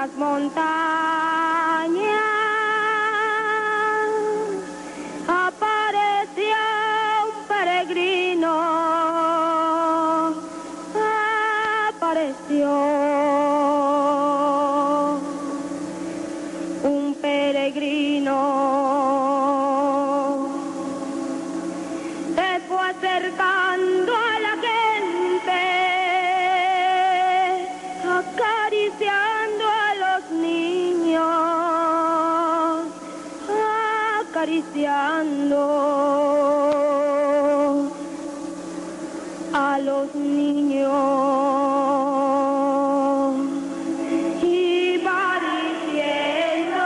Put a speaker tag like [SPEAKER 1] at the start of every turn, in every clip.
[SPEAKER 1] las montañas apareció un peregrino, apareció un peregrino, se fue acercando a la gente, acariciando a los niños, acariciando a los niños, y va diciendo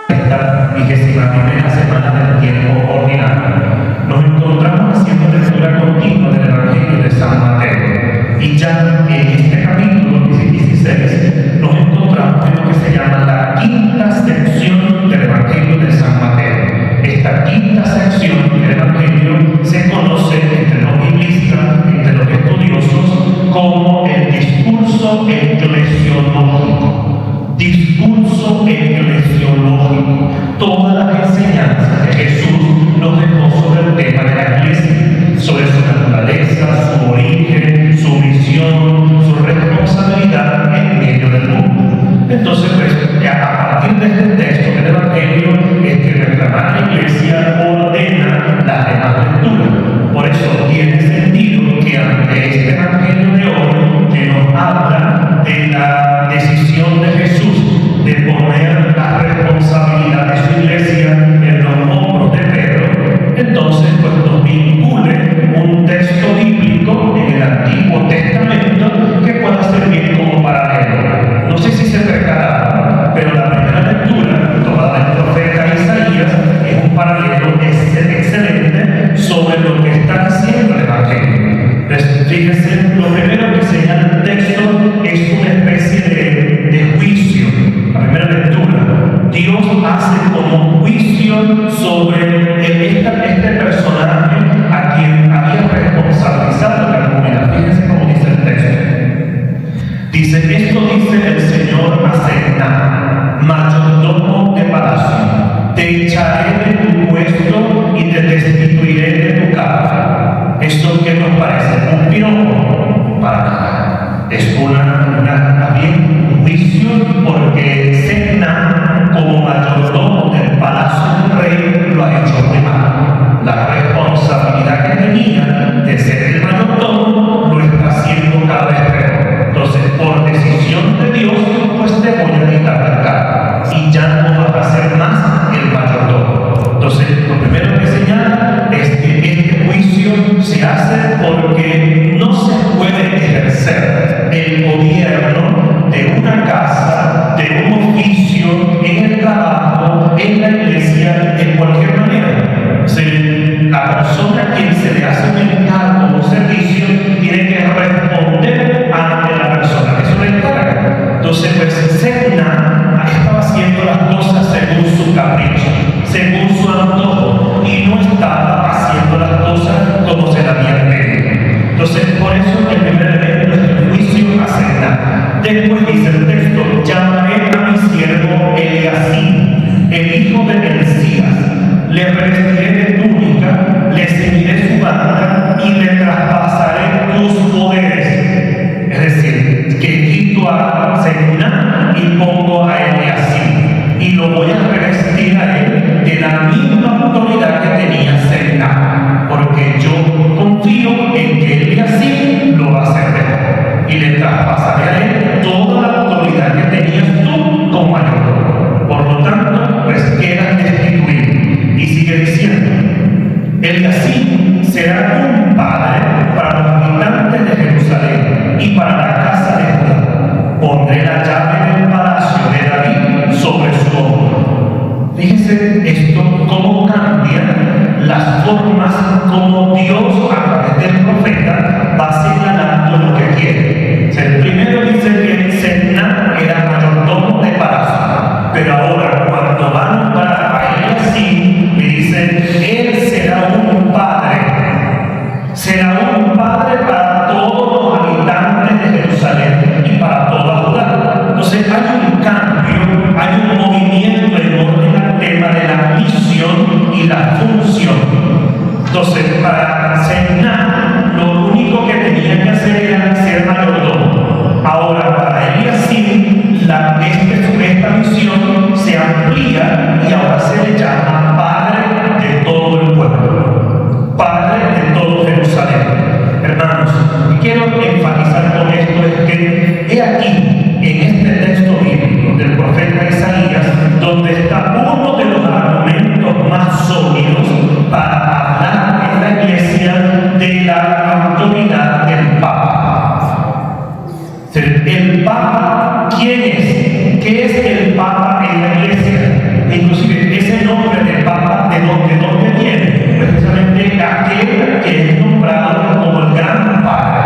[SPEAKER 2] esta 21ª semana del tiempo ordinario. Nos encontramos haciendo lectura continua del Evangelio de San Mateo, y ya en este capítulo 16 nos encontramos en lo que se llama la quinta sección del Evangelio de San Mateo. Esta quinta sección del Evangelio se conoce entre los biblistas, entre los estudiosos, como el discurso eclesiológico. Discurso eclesiológico. Todas las enseñanzas que Jesús nos dejó sobre el tema de la Iglesia, sobre su naturaleza, su origen, su misión, su responsabilidad en medio del mundo. Entonces, pues, a partir de este texto del Evangelio es que nuestra Madre Iglesia ordena las demás lecturas. Por eso tiene sentido que ante este Evangelio de hoy, que nos habla de la decisión de Jesús de poner la responsabilidad de su Iglesia en los hombros de Pedro, entonces pues nos vincule un texto bíblico en el Antiguo Testamento que pueda servir como paralelo. No sé si se percatará, pero la primera lectura tomada del profeta Isaías es un paralelo excelente sobre lo que está diciendo el Evangelio. Entonces, fíjense, lo primero que señala el texto es una especie de juicio. La primera lectura, Dios hace como un juicio sobre este personaje a quien había responsabilizado la comunidad. Fíjense cómo dice el texto. Dice, esto dice el Señor a Sedna, mayordomo de palacio: te echaré de tu puesto y te destituiré de tu casa. ¿Esto qué nos parece? ¿Un piropo? Para nada. Es también un juicio, porque Sedna, como mayordomo del palacio del rey, lo ha hecho muy mal. La responsabilidad que tenía de ser el mayordomo lo está haciendo cada vez peor. Entonces, por decisión de Dios, pues te voy a quitar del cargo y ya no vas a ser más el mayordomo. Entonces, lo primero que señala es que este juicio se hace porque no se puede ejercer el gobierno de una casa, de un oficio, en el trabajo, en la iglesia, de cualquier manera. O sea, la persona a quien se le hace un encargo o un servicio tiene que responder ante la persona que se le encarga. Entonces, pues, Sedna estaba haciendo las cosas según su capricho, según su antojo, y no estaba haciendo las cosas como se le habían pedido. Entonces, por eso el primer evento es el juicio a Sedna. Después dice el texto, llamaré a mi siervo Eliacim, el hijo de Melcías, le revestiré de túnica, le ceñiré su banda y le traspasaré tus poderes. Es decir, que quito a Sedna y pongo a Eliacim, y lo voy a revestir a él de la misma autoridad que tenía Sedna, porque yo confío en que Eliacim lo va a hacer mejor, y le traspasaré a él toda la autoridad que tenías tú como mayordomo. Por lo tanto, pues quedas destituido. Y sigue diciendo, Eliacim será un padre para los habitantes de Jerusalén y para la casa de Judá. Pondré la llave del palacio de David sobre su hombro. Fíjense esto, cómo cambian las formas como Dios a través del profeta va señalando lo que quiere. O sea, el primero dice que Sedna era mayordomo de palacio, pero ahora cuando va a nombrar a Eliacim, le dice, él será un padre para autoridad del Papa. El Papa, ¿quién es? ¿Qué es el Papa en la Iglesia? Inclusive ese nombre de Papa, ¿de dónde viene? Precisamente aquel que es nombrado como el Gran Padre.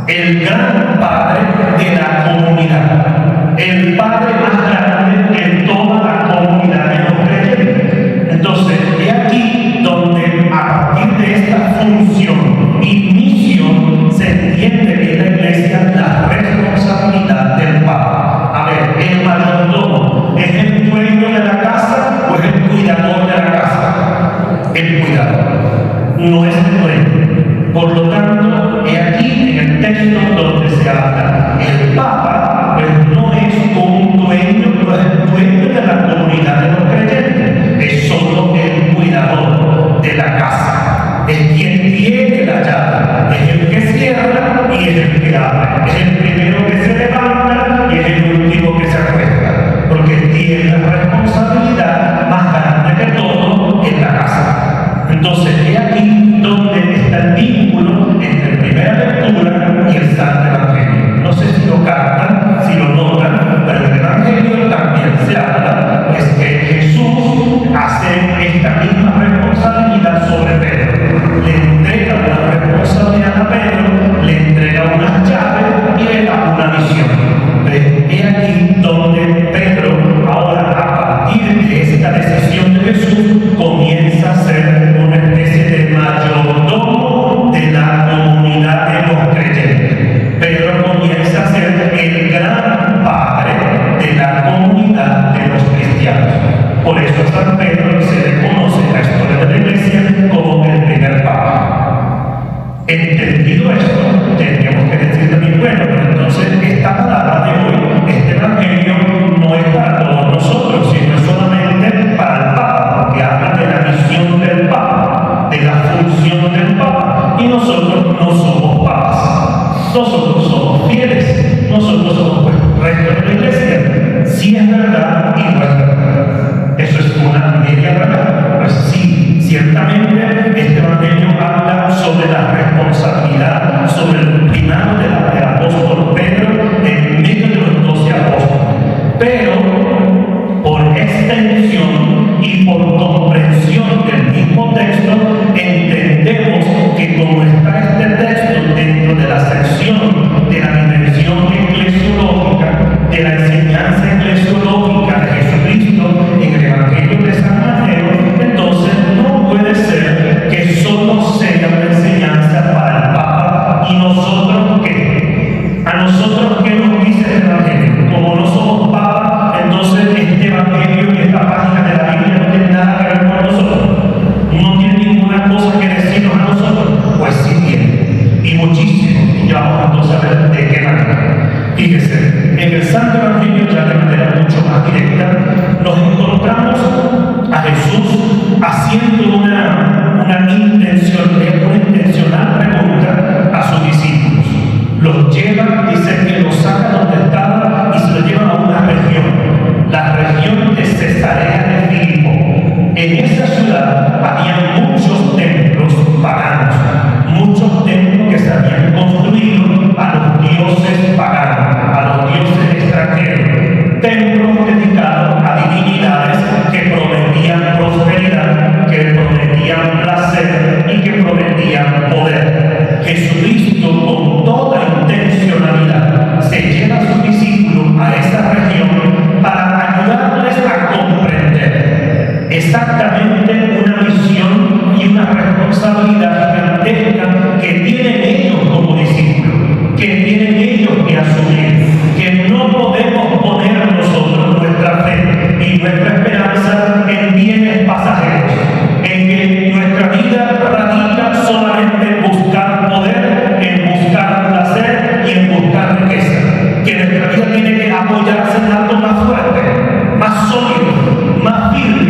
[SPEAKER 2] El Gran Padre de la comunidad. El Padre más grande en toda la comunidad de los creyentes. Entonces, es aquí donde a partir de esta función y misión se entiende en la Iglesia la responsabilidad del Papa. A ver, el mayordomo ¿es el dueño de la casa o es el cuidador de la casa? El cuidador, no es el dueño. Por lo tanto, es aquí en el texto donde se habla, el Papa pues no es un dueño, no es el dueño de la comunidad de los creyentes, es solo el cuidador de la casa, es quien tiene la llave, es el que cierra y es el que abre, es el primero que se levanta y es el último que se acuesta, porque tiene la responsabilidad más grande que todo en la casa. Entonces, es aquí donde está el vínculo entre primera lectura y el Santo Evangelio. No sé si lo captan, si lo notan, pero en el Evangelio también se habla, pues que Jesús hace esta misma responsabilidad sobre Pedro. Le entrega una responsabilidad a Pedro, le entrega unas llaves y le da una misión. Es aquí donde Pedro, ahora a partir de esta decisión de Jesús, comienza a ser una especie de mayordomo de la comunidad de los creyentes. Pedro comienza a ser el gran padre de la comunidad de los cristianos. Por eso a San Pedro se le conoce en la historia de la Iglesia como el primer papa. Entendido esto, tendríamos que decir también, bueno, pero entonces esta palabra de hoy, este evangelio, no es para todos nosotros, sino es solamente para el Papa, porque habla de la misión del Papa, de la función del Papa, y nosotros no somos papas, nosotros somos fieles, nosotros somos pues resto de la Iglesia. Sí es verdad y no es verdad. Eso es una media verdad. Pues sí, ciertamente este evangelio habla sobre la responsabilidad, sobre el primado del apóstol Pedro en medio de los 12 apóstoles. Pero por extensión y por comprensión del mismo texto, entendemos que como está este texto dentro de la sección de la dimensión eclesiológica, de la enseñanza eclesiológica de Jesucristo en el Evangelio de San Mateo, entonces no puede ser que solo sea una enseñanza para el Papa y nosotros ¿qué? A nosotros ¿qué nos dice el Evangelio? Como no somos Papa, entonces este Evangelio y esta página de la Biblia no tiene nada que ver con nosotros, no tiene ninguna cosa que decirnos a nosotros. Pues sí tiene, y muchísimo, y ya vamos entonces a ver de qué manera. Fíjese, en el Santo Evangelio, ya de manera mucho más directa, nos encontramos a Jesús haciendo una intencional pregunta a sus discípulos. Los lleva, dice que los saca donde estaba y se los lleva a una región, la región de Cesarea de Filipo. En esa ciudad había muchos templos paganos, muchos templos que se habían construido a los dioses paganos, a los dioses extranjeros, templos dedicados a divinidades que prometían prosperidad, que prometían placer y que prometían poder. Jesucristo, con toda intencionalidad, se lleva a sus discípulos a esa región para ayudarles a comprender exactamente una misión y una responsabilidad gigantesca que tienen ellos como discípulos, que tienen ellos que asumir, que no podemos poner nosotros nuestra fe y nuestra esperanza en bienes pasajeros, en que nuestra vida radica solamente en buscar poder, en buscar placer y en buscar riqueza, que nuestra vida tiene que apoyarse en algo más fuerte, más sólido, más firme,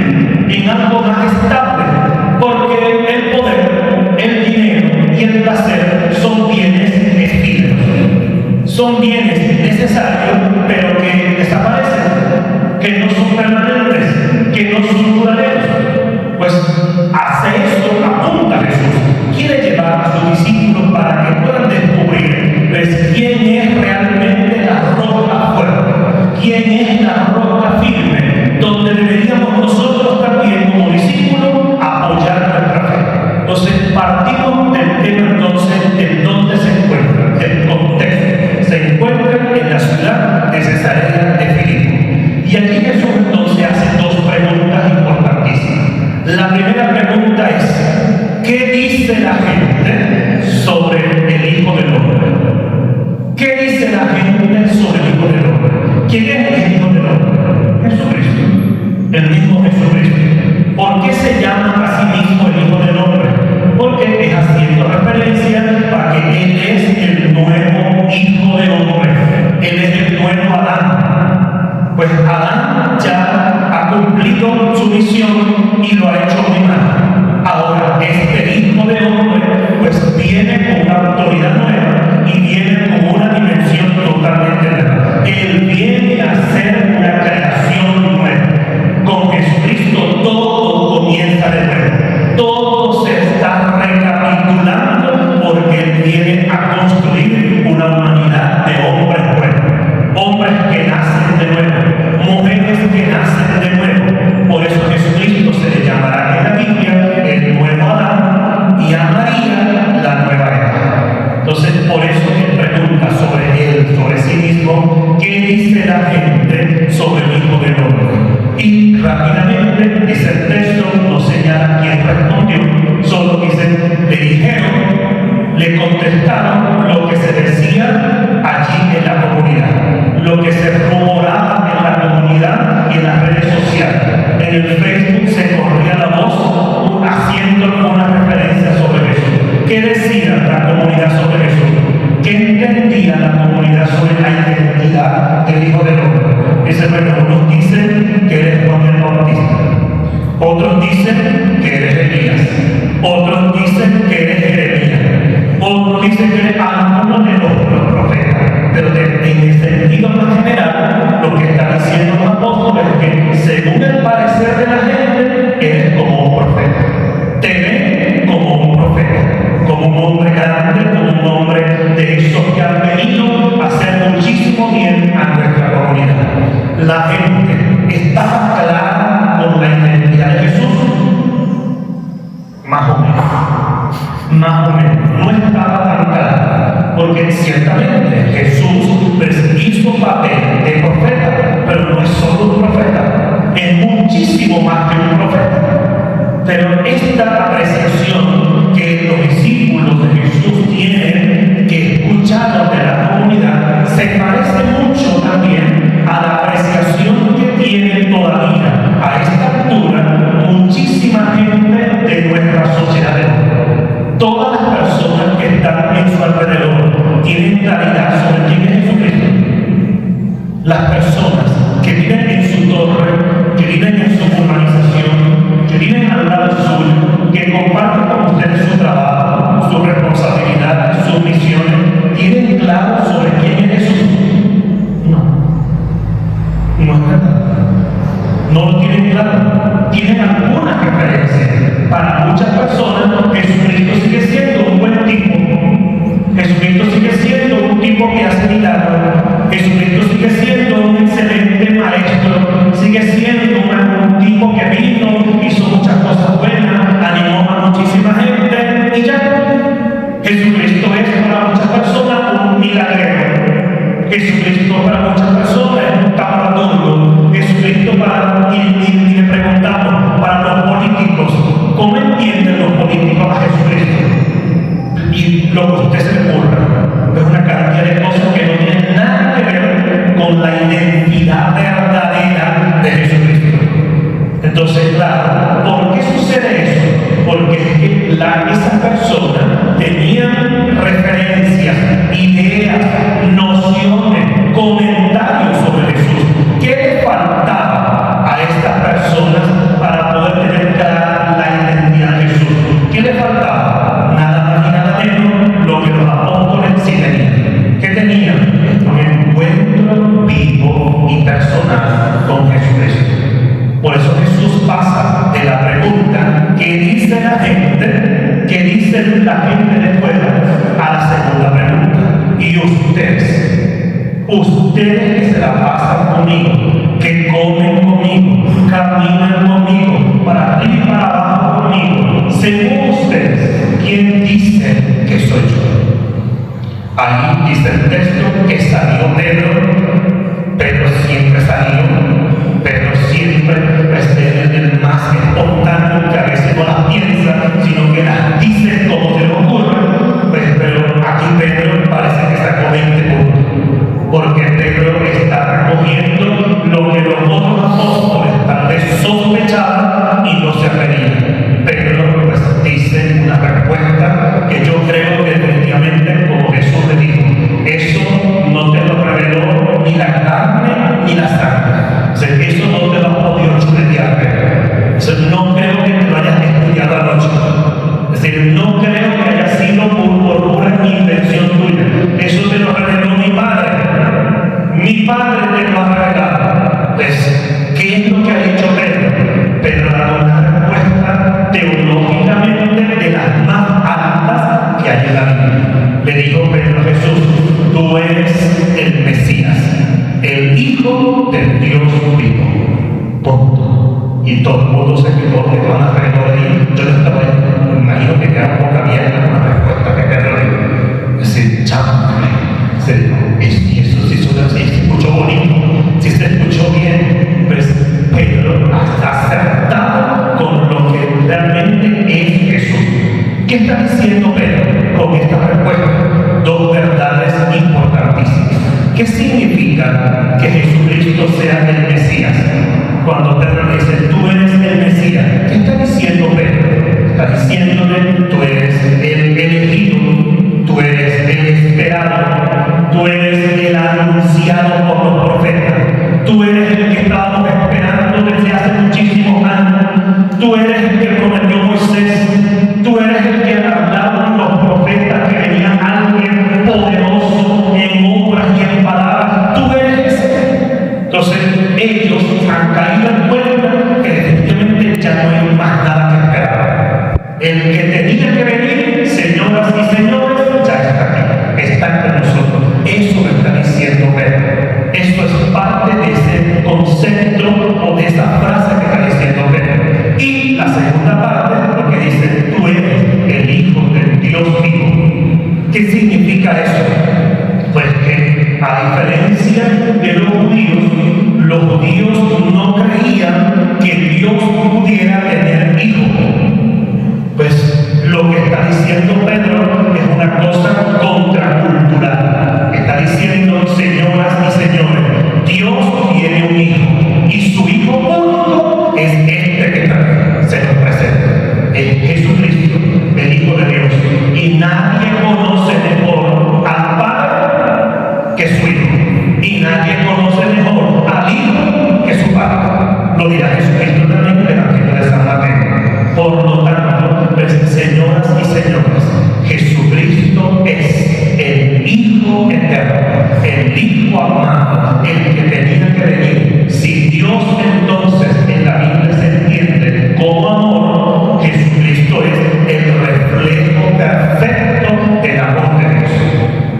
[SPEAKER 2] en algo más estable, porque el poder, el dinero y el placer son bienes efímeros, son bienes necesarios, pero que desaparecen, que no son permanentes, que no son duraderos. Pues hace eso apunta Jesús, quiere llevar a sus discípulos para partimos del tema entonces de dónde se encuentra, el contexto. Se encuentra en la ciudad de Cesarea de Filipo. Y aquí Jesús entonces hace dos preguntas importantísimas. La primera pregunta es: ¿qué dice la gente sobre el Hijo del Hombre? ¿Qué dice la gente sobre el Hijo del Hombre? ¿Quién es el Hijo del Hombre? Jesucristo, el mismo Jesucristo. ¿Por qué se llama a sí mismo el Hijo del Hombre? Porque es haciendo referencia a que Él es el nuevo Hijo del Hombre. Él es el nuevo Adán. Pues Adán ya ha cumplido su misión y lo ha hecho muy mal. Ahora, este Hijo del Hombre pues viene con una autoridad nueva y viene con una dimensión totalmente nueva. Él viene a ser una creación nueva. Con Jesucristo todo comienza de nuevo. Todo se está recapitulando porque Él viene a construir una humanidad de hombres nuevos. Hombres que nacen de nuevo. Mujeres que nacen de nuevo. Por eso Jesucristo se le llamará en la Biblia el nuevo Adán y a María la nueva Eva. Entonces, por eso Él pregunta sobre Él, sobre sí mismo, ¿qué dice la gente sobre el Hijo del Hombre? Y rápidamente dice el texto, no señala quién respondió, solo dice: le dijeron, le contestaron lo que se decía allí en la comunidad, lo que se rumoraba en la comunidad y en las redes sociales. En el Facebook se corría la voz haciendo alguna referencia sobre Jesús. ¿Qué decía la comunidad sobre Jesús? ¿Qué entendía la comunidad sobre la identidad del Hijo del Hombre? Dice, bueno, unos dicen que eres Juan el Bautista, otros dicen que eres Elías, otros dicen que eres Jeremías, otros dicen que eres alguno de los profetas. Pero en el sentido más general, lo que está diciendo los apóstoles es que, según el parecer de la gente, eres como un profeta. Te ven como un profeta, como un hombre grande, como un hombre de esos que han venido a hacer muchísimo bien a nuestra comunidad. La gente estaba clara con la identidad de Jesús, más o menos, no estaba tan clara, porque ciertamente Jesús hizo papel de profeta, pero no es solo un profeta, es muchísimo más que un profeta. Pero esta apreciación que los discípulos de Jesús tienen, que escucharon de la comunidad, se parece mucho también a la apreciación que tienen todavía a esta altura muchísima gente de nuestra sociedad de hoy. Todas las personas que están en su alrededor tienen claridad sobre quién es Jesucristo. Las personas que viven en su torre, que viven en su urbanización, que viven al lado suyo, que comparten con ustedes su trabajo, su responsabilidad, sus misiones, ¿tienen claro sobre quién es Jesús? No es verdad. No lo tienen claro. Tienen algunas referencias. Para muchas personas, Jesucristo sigue siendo un buen tipo. Jesucristo sigue siendo un tipo que hace milagros. Jesucristo sigue siendo un excelente maestro. Sigue siendo un tipo que vino, hizo muchas cosas buenas, animó a muchísima gente y ya. Jesucristo es para muchas personas un milagrero. Jesucristo para muchas personas es un tapaturgo. Jesucristo y le preguntamos, para los políticos, ¿cómo entienden los políticos a Jesucristo? Y lo que usted se le ocurra es una cantidad de cosas que no tienen nada que ver con la identidad verdadera de Jesucristo. Entonces, claro, ¿por qué sucede eso? Porque esas personas tenían referencias, ideas, nociones, comentarios sobre Jesús. ¿Qué les faltaba a estas personas para poder tener clara la identidad de Jesús? ¿Qué les faltaba? Nada más y nada menos lo que los apóstoles sí tenían. ¿Qué tenían? Un encuentro vivo y personal con Jesucristo. Por eso Jesús pasa de la pregunta ¿qué dice la gente? ¿Qué dice la gente de fuera? A la segunda pregunta. ¿Y ustedes? Ustedes que se la pasan conmigo, que comen conmigo, caminan conmigo, para arriba y para abajo conmigo, según ustedes, ¿quién dice que soy yo? Ahí dice el texto que salió Pedro siempre salió, Pedro siempre es el más espontáneo, que a veces no las piensa, sino que las dice como se le ocurre. Pero aquí Pedro parece que sacó 20 puntos, porque Pedro está recogiendo lo que los otros apóstoles tal vez sospechaban y no se atrevían. Pedro pues dice una respuesta que yo creo que definitivamente, como Jesús le dijo, eso no te lo reveló ni la carne ni la sangre. O sea, eso no te lo ha podido estudiar, Pedro. O sea, no creo que te lo hayas estudiado anoche. Es decir, no creo que haya sido por pura invención tuya. Eso te lo reveló mi Padre. Mi Padre te lo ha revelado. Pues, ¿qué es lo que ha dicho Pedro? Pedro ha dado una respuesta teológicamente de las más altas que hay en la Biblia. Le dijo Pedro a Jesús: tú eres el Mesías, el Hijo del Dios vivo. Punto. Y todo el mundo se quedó de todas las alrededor de ahí. Yo no estaba ahí. Me imagino que queda boca abierta con la respuesta que Pedro dijo. Es decir, chao. Eso se escuchó bonito, si se escuchó bien, pues Pedro está acertado con lo que realmente es Jesús. ¿Qué está diciendo Pedro con esta respuesta? Dos verdades importantísimas. ¿Qué significa que Jesucristo sea el Mesías? Cuando Pedro le dice, tú eres el Mesías, ¿qué está diciendo Pedro? Está diciéndole, tú eres el elegido, tú eres el esperado, tú eres el anunciado por los profetas, tú eres el que estábamos esperando desde hace muchísimos años, tú eres el que prometió Moisés, tú eres el que hablaban los profetas que venía alguien poderoso en obras y en palabras, tú eres ese. Entonces ellos han caído en cuenta que definitivamente ya no hay más nada que esperar. El que tenía que venir, señoras y señores, ya está aquí, está entre nosotros. Eso me está diciendo Pedro. Eso es parte de ese concepto o de esa frase que está diciendo Pedro. Y la segunda parte, lo que dice, tú eres el Hijo del Dios vivo. ¿Qué significa eso? Pues que a diferencia de los judíos no creían que Dios pudiera tener hijos. Pues lo que está diciendo Pedro es una cosa contracultural. Está diciendo, señoras y señores, Dios tiene un hijo y su hijo único es este que se nos presenta. Es Jesucristo, el Hijo de Dios. Y nadie conoce mejor al Padre que su Hijo. Y nadie conoce mejor al Hijo que su Padre. Lo dirá Jesucristo también en el Evangelio de San Mateo. Por lo tanto, pues, señoras y señores, Jesucristo es el Hijo eterno, el Hijo amado, el que tenía que venir. Si Dios entonces en la Biblia se entiende como amor, Jesucristo es el reflejo perfecto del amor de Dios.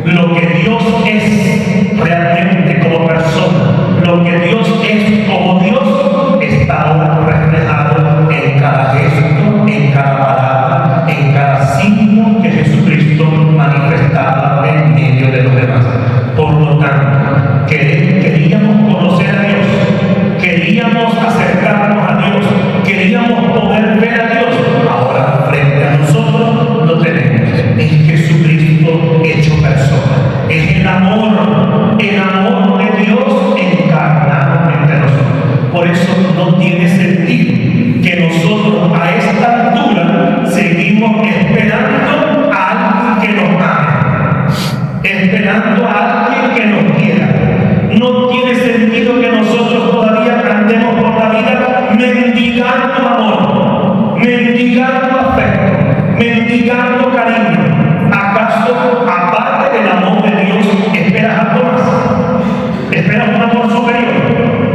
[SPEAKER 2] Lo que Dios es realmente como persona, lo que Dios es como Dios, está ahora reflejado en cada gesto, en cada palabra, en cada signo que Jesucristo manifestaba en medio de los demás. Por lo tanto, queríamos conocer a Dios, queríamos acercarnos a Dios, queríamos poder ver a Dios. Ahora frente a nosotros lo tenemos. Es Jesucristo hecho persona. Es el amor de Dios encarnado entre nosotros. Por eso no tiene sentido que nosotros a esta altura seguimos esperando a alguien que nos ame, esperando a alguien que nos quiera. No tiene sentido que nosotros todavía andemos por la vida mendigando amor, mendigando afecto, mendigando cariño. ¿Acaso, aparte del amor de Dios, esperas algo más? ¿Esperas un amor superior?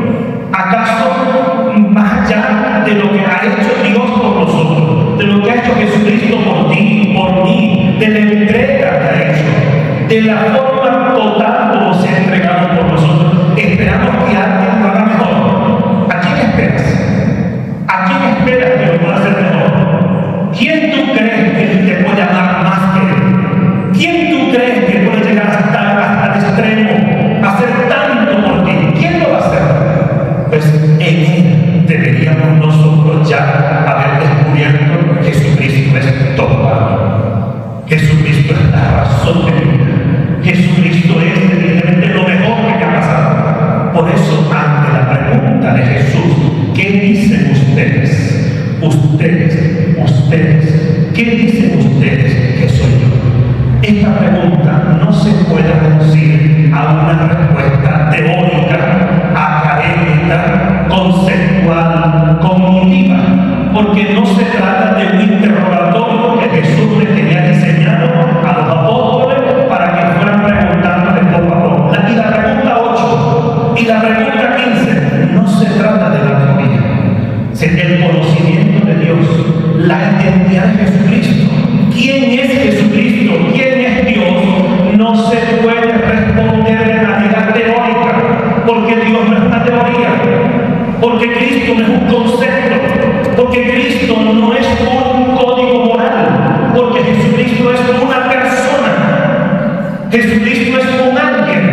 [SPEAKER 2] ¿Acaso, más allá de lo que ha hecho Dios por nosotros, de lo que ha hecho Jesucristo por ti, por mí, de la entrega que ha hecho, de la forma total como se ha entregado por nosotros, esperamos que alguien lo haga mejor? ¿A quién esperas? ¿A quién esperas que lo pueda hacer mejor? ¿Quién tú crees que te puede Jesucristo es evidentemente lo mejor que te ha pasado. Por eso, ante la pregunta de Jesús, ¿qué dicen ustedes? ¿Qué dicen ustedes que soy yo? Esta pregunta no se puede reducir a una respuesta teórica, académica, conceptual, cognitiva, porque no se trata de un interrogatorio que Jesús le tenía diseñado a los apóstoles para que fueran preguntando de poco a poco. Y la pregunta 8 y la pregunta 15 no se trata de la teoría, el conocimiento de Dios, la identidad de Jesucristo. ¿Quién es Jesucristo? ¿Quién es Dios? No se puede responder de manera teórica, porque Dios no es una teoría, porque Cristo no es un concepto, porque Cristo no es un código moral, porque Jesucristo es una persona, Jesucristo es un ángel.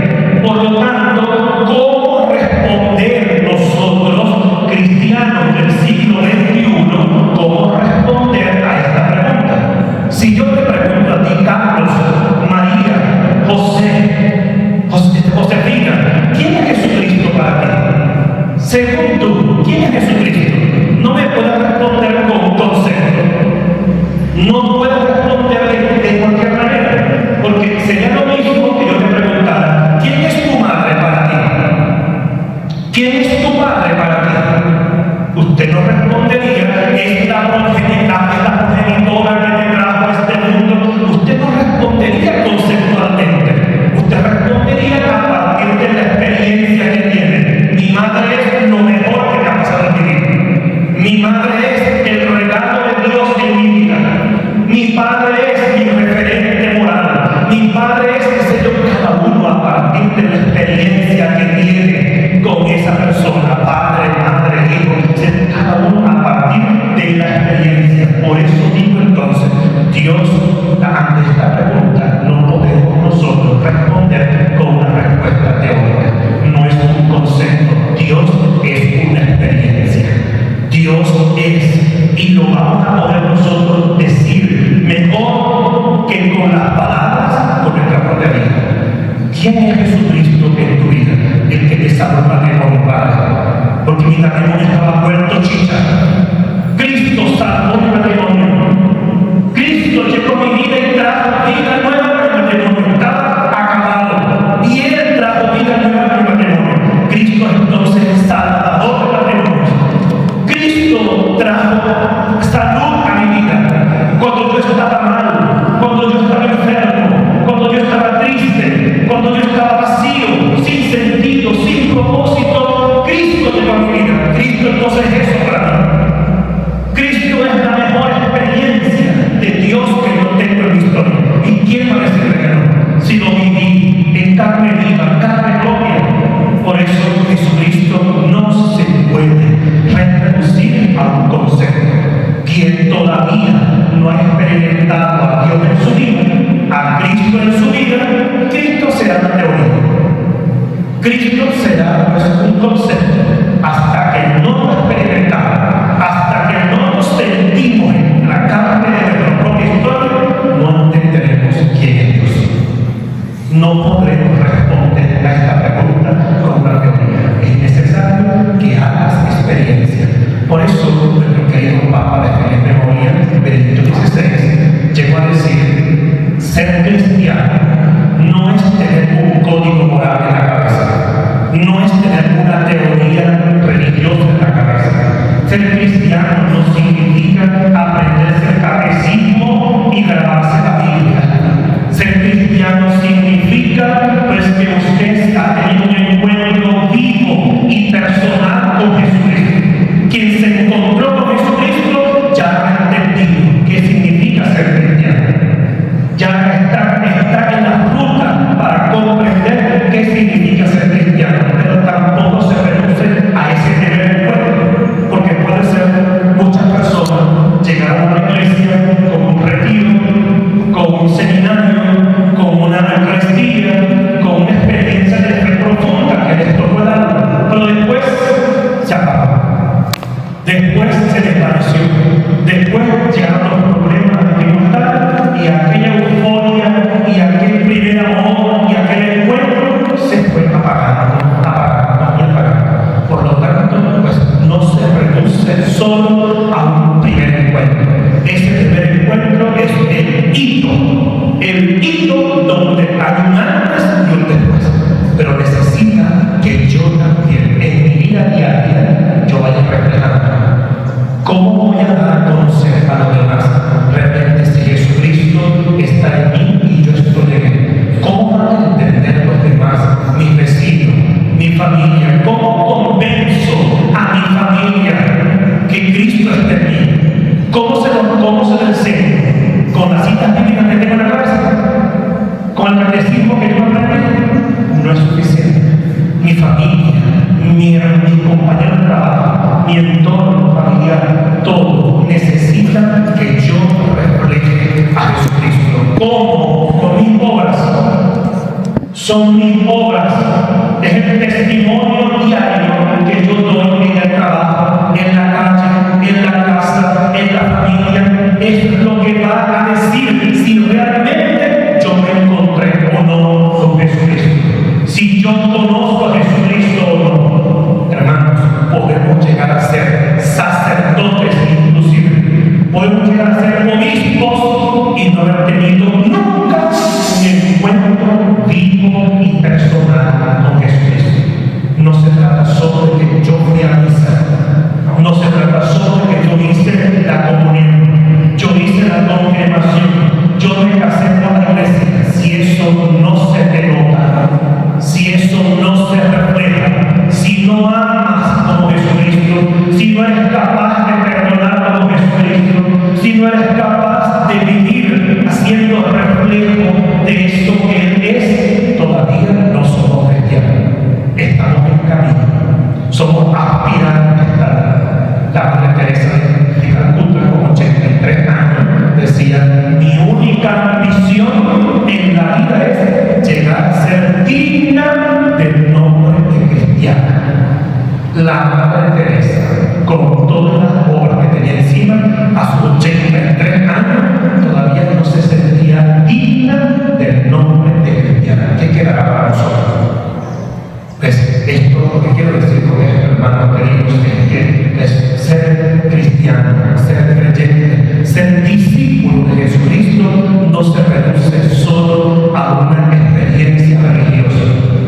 [SPEAKER 2] Por lo tanto, ¿cómo responder nosotros, cristianos del siglo XXI, cómo responder a esta pregunta? Si yo te pregunto a ti, Carlos, María, Josefina, ¿quién es Jesucristo para ti? Según tú, ¿quién es Jesucristo? No me puedes responder con un concepto. No puedes responder de cualquier manera, porque sería lo mismo que yo te preguntara, ¿quién es tu madre para ti? ¿Quién es tu madre para ti? Usted no respondería, es la progenitora que te trajo a este mundo. Usted no respondería conceptualmente. Usted respondería a partir de la experiencia que tiene. Mi madre es lo mejor que me ha pasado en mi vida. Mi madre es el regalo de Dios en mi vida. Mi padre es mi referente moral. Mi padre es, qué sé yo, cada uno a partir de la experiencia que tiene con esa persona, padre, madre, hijo, cada uno a partir de la experiencia. Por eso digo entonces, Dios, ante esta pregunta, no podemos nosotros responder con una respuesta teórica. No es un concepto. Dios es una experiencia. Dios es, y lo vamos a poder nosotros decir mejor que con las palabras con nuestra propia vida. ¿Quién es Jesucristo en tu vida? El que te salva el matrimonio, Padre. Porque mi matrimonio estaba vuelto chicha. Cristo salvó mi matrimonio. Cristo llegó a mi vida y trajo vida nueva a mi matrimonio. Estaba acabado. Y Él trajo vida nueva a mi matrimonio. Cristo entonces es salvador del matrimonio. Cristo trajo salud a mi vida. Cuando yo estaba mal, cuando yo estaba enfermo, cuando yo estaba triste, cuando yo estaba vacío, sin sentido, sin propósito, Cristo llegó a mi vida. Cristo entonces es eso para mí. Cristo es la mejor experiencia de Dios que yo tengo en mi historia. ¿Y quién va a decirle que no? Si lo viví en carne viva, carne propia. Por eso Jesucristo no se puede reducir a un concepto. Quien todavía no ha experimentado a Dios en su vida, a Cristo en su vida, Cristo será una teoría. Cristo será pues, un concepto. Hasta que no lo experimentamos, hasta que no nos sentimos en la carne de nuestra propia historia, no entenderemos quién es Dios. No podremos responder a esta pregunta con una teoría. Es necesario que hagas experiencia. Por eso, nuestro querido Papa de feliz memoria, Benedicto XVI, llegó a decir: ser cristiano no es tener un código moral en la cabeza, no es tener una teoría religiosa en la cabeza. Ser cristiano no significa aprenderse el catecismo y grabarse la Biblia. Ser cristiano significa pues que usted ha tenido un encuentro vivo y personal con Jesucristo. Quien se encontró con Jesucristo ya ha entendido qué significa ser cristiano. Ya está en la ruta para comprender qué significa ser cristiano, pero tampoco se reduce a ese nivel de encuentro, porque puede ser muchas que tengo en la cabeza, con el catecismo que yo aprendí, no es suficiente. Mi familia, mi compañero de trabajo, mi entorno familiar, todo necesita que yo refleje a Jesucristo. ¿Cómo? Con mis obras. Son mis obras. Es el testimonio diario que yo doy en el trabajo, en la calle, en la casa, en la familia. Es lo que va a decir si realmente yo me encontré o no con Jesucristo. Si yo conozco a Jesucristo o no. Hermanos, podemos llegar a ser sacerdotes inclusive. Podemos llegar a ser obispos y no haber tenido nunca un encuentro vivo y personal con Jesucristo. No se trata solo de que yo fui a misa. No se trata solo de que yo hice la comunión. Yo hice la confirmación. Yo me casé con la iglesia. Si eso no se denota, si eso no se refleja, si no amas como Jesucristo, si no eres capaz de perdonar como Jesucristo, si no eres capaz de vivir haciendo reflejo de esto que Él es, todavía no somos cristianos. Estamos en camino. Somos aspirantes a estar. La Madre Teresa de Calcuta, con 83 años, decía: mi única ambición en la vida es llegar a ser digna del nombre de cristiana. La Madre Teresa, con todas las obras que tenía encima, a sus 83 años, todavía no se sentía digna del nombre de cristiana. ¿Qué quedará para nosotros? Pues esto lo que quiero decir con esto, hermanos queridos, es que es ser cristiano, ser creyente, ser discípulo de Jesucristo no se reduce solo a una experiencia religiosa,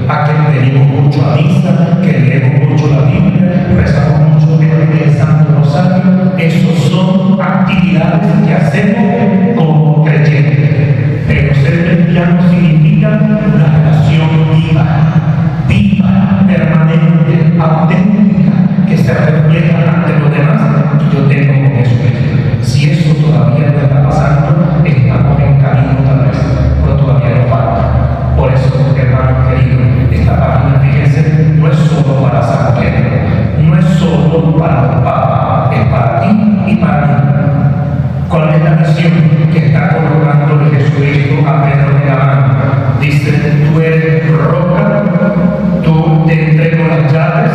[SPEAKER 2] a que venimos mucho a misa, que leemos mucho la Biblia, rezamos mucho el Santo Rosario. Esos son actividades que hacemos como creyentes, pero ser cristiano significa una relación viva, permanente, auténtica, que se refleja ante los demás que yo tengo con Jesucristo. Si eso todavía no está pasando, estamos en camino tal vez, pero todavía no falta. Por eso, hermanos queridos, esta página, fíjense, no es solo para San Pedro, no es solo para los papas, es para ti y para mí. ¿Cuál es la misión que está colocando Jesucristo a Pedro de la mano? Dice: tú eres roca, tú te entrego las llaves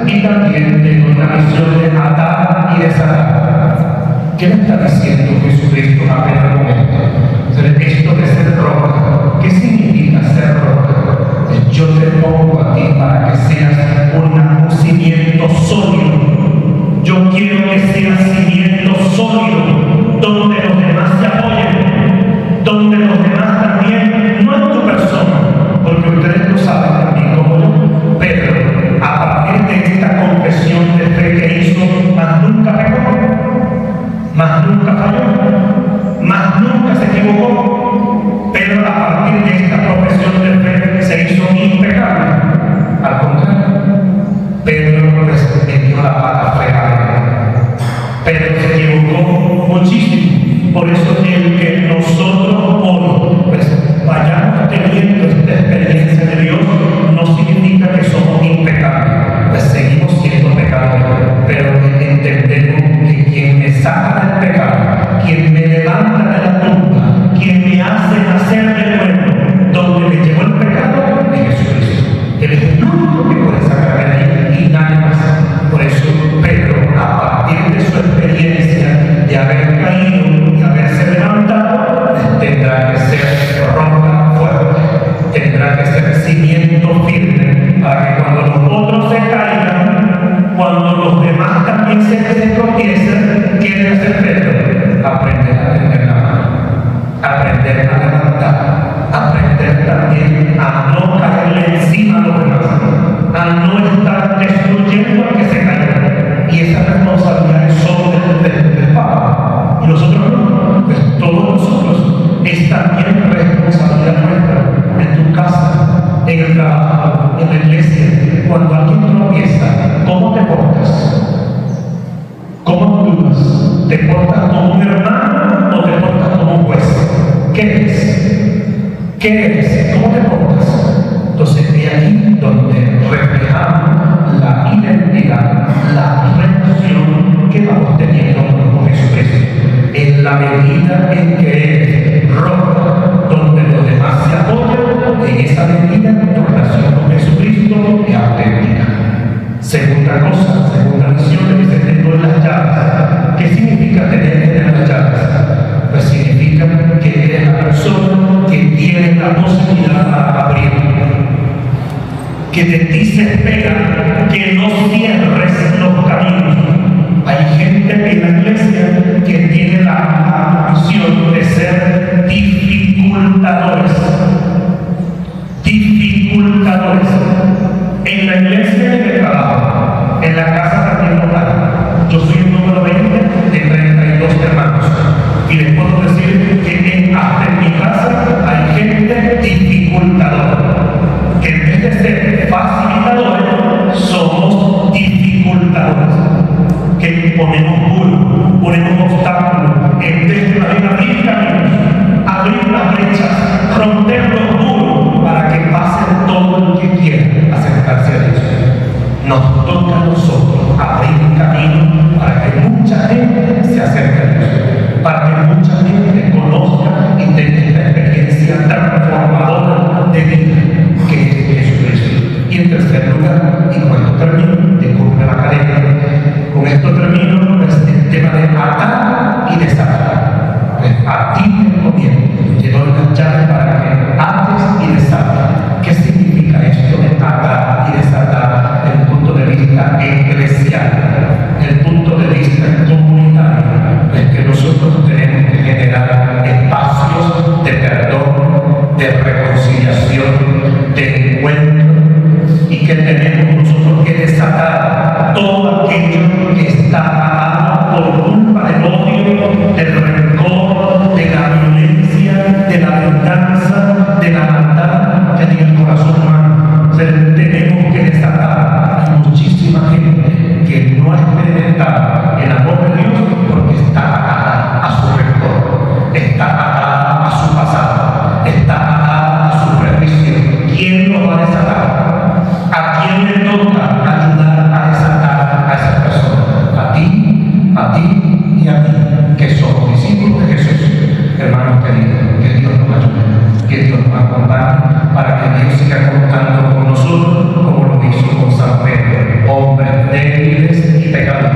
[SPEAKER 2] y también tengo la misión de atar y desatar. ¿Qué le está diciendo Jesucristo a Pedro con esto? Esto de ser roca, ¿qué significa ser roca? Pues yo te pongo a ti para que seas un cimiento sólido. Yo quiero que seas cimiento sólido, donde los demás se apoyen, donde los demás también, no en tu persona, porque ustedes lo saben también como yo, pero a partir de esta confesión de fe que hizo, más nunca pecó, más nunca falló, más nunca se equivocó. Pero a partir de esta profesión de fe se hizo impecable. Al contrario, Pedro pues metió la pata fea. Pedro se equivocó muchísimo. Por eso el que nosotros hoy pues vayamos teniendo esta experiencia de Dios no significa que somos impecables. Pues seguimos siendo pecadores, pero entendemos que quien me saca del pecado, quien me levanta de la tumba, quien me hace nacer de nuevo, donde me llevó el pecado, es Jesucristo. Él es el único que puede sacarme de ahí y nadie más. Por eso Pedro, a partir de su experiencia de haber caído y haberse levantado, tendrá que ser roca fuerte, tendrá que ser cimiento firme, para que cuando los otros se caigan, cuando los demás también se tropiecen, ¿qué debe hacer Pedro? Aprender a tender la mano, aprender a levantar, aprender también a no caerle encima a los demás, a no estar destruyendo al que se caiga. Y esa responsabilidad es solo del Papa. Y nosotros no, pues todos nosotros, es también responsabilidad nuestra, en tu casa, en el trabajo, en la iglesia. Cuando alguien tropieza, ¿cómo te portas? ¿Cómo actúas? ¿Te portas como un hermano o te portas como un juez? ¿Qué ¿qué es? ¿Qué es? ¿Cómo te portas? Entonces, de aquí donde reflejamos la identidad, la relación que vamos teniendo con Jesucristo. En la medida en que Él roca donde los demás se apoyan, en esa medida tu relación con Jesucristo es auténtica. Segunda cosa, segunda misión, dice: tengo las llaves. ¿Qué significa tener las llaves? Pues significa que eres la persona que tiene la posibilidad para abrir, que de ti se espera que no cierres los caminos. Hay gente en la iglesia que tiene la misión de ser dificultadores. Dificultadores. En la iglesia y en el trabajo, en la casa también local. Yo soy el número 20 de 32 hermanos. Y les puedo decir que hasta en mi casa hay gente dificultadora. Que en vez de ser facilitadores, somos dificultadores. Que ponemos muros, ponemos obstáculos, en vez de abrir caminos, abrir las brechas, romper los muros para que pase todo el que quiera acercarse a Dios. Nos toca a nosotros abrir camino para que mucha gente se acerque a Dios, para que mucha gente conozca y tenga esta experiencia transformadora de vida que es Jesucristo. Y en tercer lugar, y con esto termino, disculpen la cadena, con esto termino, pues, el tema de atar y desatar. Pues, a ti te conviene, te doy las llaves para que ates y desates. ¿Qué significa esto de atar y desatar desde el punto de vista eclesial, desde el punto de vista comunitario? Es que nosotros tenemos que generar espacios de perdón, de reconciliación, de encuentro, y que tenemos nosotros que desatar todo aquello que está atado por culpa del odio, del rencor, de la violencia, de la venganza, de la maldad que hay en el corazón humano. O sea, tenemos que desatar. Hay muchísima gente que no ha experimentado el amor de Dios porque está atada a su rencor, está atada a su pasado, está atada a su prejuicio. ¿Quién lo va a desatar? ¿A quién le toca ayudar a desatar a esa persona? A ti y a mí, que somos discípulos de Jesús. Hermanos queridos, que Dios nos ayude, que Dios nos acompañe, para que Dios siga contando con nosotros, como lo hizo con San Pedro, hombres débiles y pecadores,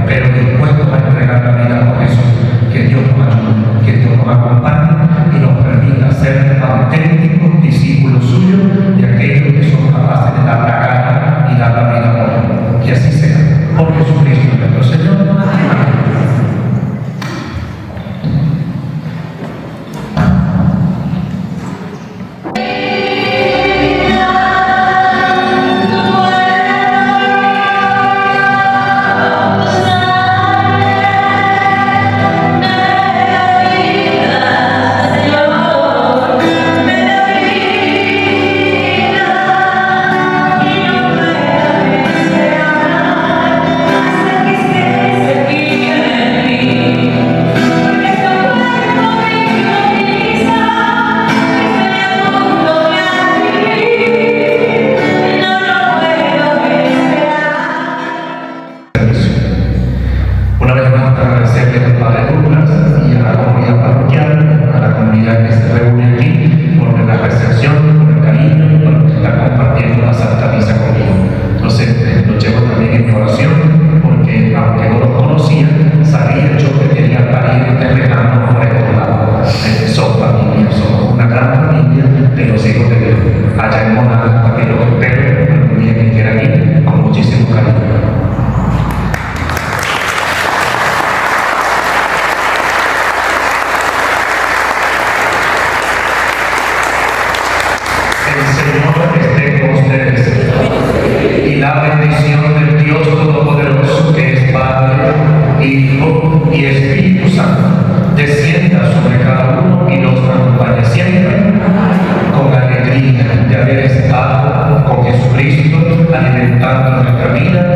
[SPEAKER 2] pero dispuestos a entregar la vida por Jesús. Que Dios nos ayude, que Dios nos acompañe y nos permita ser auténticos discípulos suyos, y aquellos que son capaces de dar la cara y dar la vida por Él. Que así sea, por Jesucristo nuestro Señor. Amén. Una vez más, agradecerle al Padre Douglas y a la comunidad parroquial, a la comunidad que se reúne aquí, por la recepción, por el cariño y por estar compartiendo la Santa Misa conmigo. Entonces, lo llevo también en mi oración, porque aunque no los conocía, sabía yo que tenía parientes lejanos por estos lados. Son familia, somos una gran familia de los hijos de Dios. Allá en Monada también los espero, algún día que quieran ir, con muchísimo cariño. Y la bendición del Dios Todopoderoso, que es Padre, Hijo y Espíritu Santo, descienda sobre cada uno y los acompañe siempre, con alegría de haber estado con Jesucristo alimentando nuestra vida